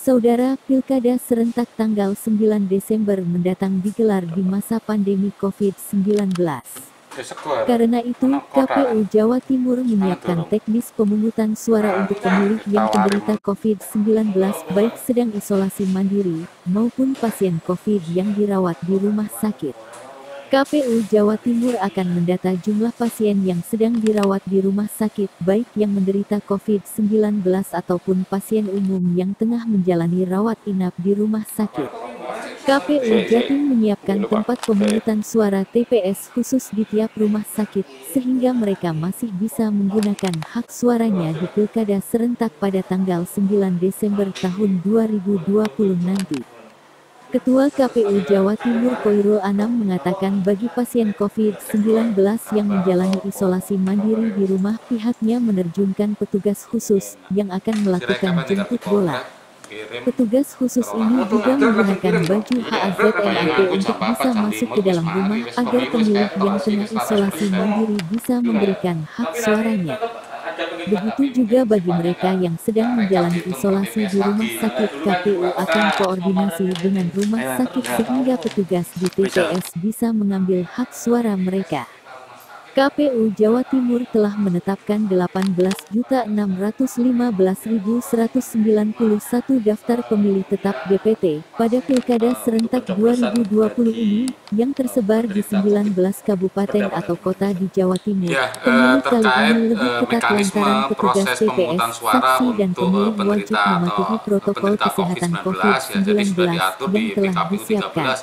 Saudara, Pilkada serentak tanggal 9 Desember mendatang digelar di masa pandemi COVID-19. Karena itu, KPU Jawa Timur menyiapkan teknis pemungutan suara untuk pemilih yang penderita COVID-19 baik sedang isolasi mandiri maupun pasien COVID yang dirawat di rumah sakit. KPU Jawa Timur akan mendata jumlah pasien yang sedang dirawat di rumah sakit baik yang menderita COVID-19 ataupun pasien umum yang tengah menjalani rawat inap di rumah sakit. KPU Jatim menyiapkan tempat pemungutan suara TPS khusus di tiap rumah sakit, sehingga mereka masih bisa menggunakan hak suaranya di Pilkada serentak pada tanggal 9 Desember tahun 2020 nanti. Ketua KPU Jawa Timur Khoirul Anam mengatakan bagi pasien COVID-19 yang menjalani isolasi mandiri di rumah, pihaknya menerjunkan petugas khusus yang akan melakukan jemput bola. Petugas khusus ini juga menggunakan baju HAZMAT untuk bisa masuk ke dalam rumah agar pemilih yang tengah isolasi mandiri bisa memberikan hak suaranya. Begitu juga bagi mereka yang sedang menjalani isolasi di rumah sakit, KPU akan koordinasi dengan rumah sakit sehingga petugas di TPS bisa mengambil hak suara mereka. KPU Jawa Timur telah menetapkan 18.615.191 daftar pemilih tetap DPT pada Pilkada serentak 2020 ini, yang tersebar di 19 kabupaten atau kota di Jawa Timur. Pemilih kali ini lebih ketat lantaran petugas TPS, saksi dan pemilih wajib mematuhi protokol kesehatan COVID-19 yang telah disiapkan,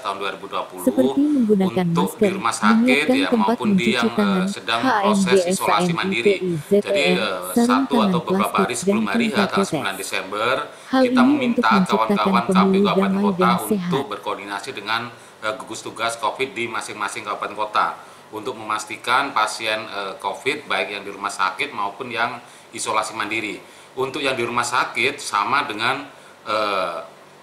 seperti menggunakan masker, menyiapkan tempat mencuci tangan, sedang proses isolasi mandiri. Jadi satu atau beberapa hari sebelum hari tanggal 9 Desember kita meminta kawan-kawan KPU Kabupaten Kota untuk berkoordinasi dengan gugus tugas COVID di masing-masing kabupaten kota untuk memastikan pasien COVID baik yang di rumah sakit maupun yang isolasi mandiri. Untuk yang di rumah sakit sama dengan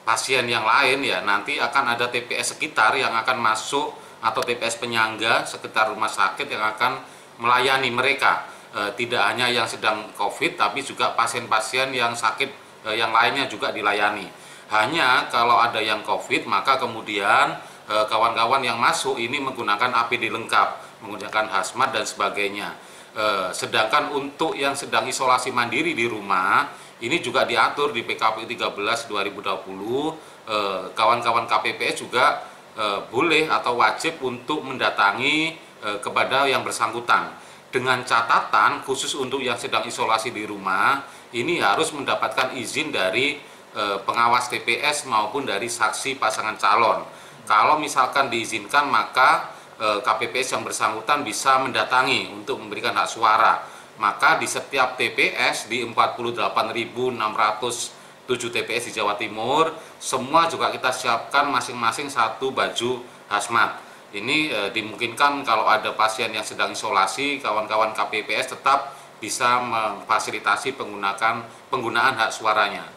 pasien yang lain ya, nanti akan ada TPS sekitar yang akan masuk atau TPS penyangga sekitar rumah sakit yang akan melayani mereka, tidak hanya yang sedang COVID tapi juga pasien-pasien yang sakit yang lainnya juga dilayani. Hanya kalau ada yang COVID maka kemudian kawan-kawan yang masuk ini menggunakan APD lengkap, menggunakan hazmat dan sebagainya. Sedangkan untuk yang sedang isolasi mandiri di rumah ini juga diatur di PKPU 13 2020, kawan-kawan KPPS juga boleh atau wajib untuk mendatangi kepada yang bersangkutan dengan catatan khusus untuk yang sedang isolasi di rumah ini harus mendapatkan izin dari pengawas TPS maupun dari saksi pasangan calon. Kalau misalkan diizinkan maka KPPS yang bersangkutan bisa mendatangi untuk memberikan hak suara. Maka di setiap TPS di 48.607 TPS di Jawa Timur, semua juga kita siapkan masing-masing satu baju hazmat. Ini dimungkinkan kalau ada pasien yang sedang isolasi, kawan-kawan KPPS tetap bisa memfasilitasi penggunaan hak suaranya.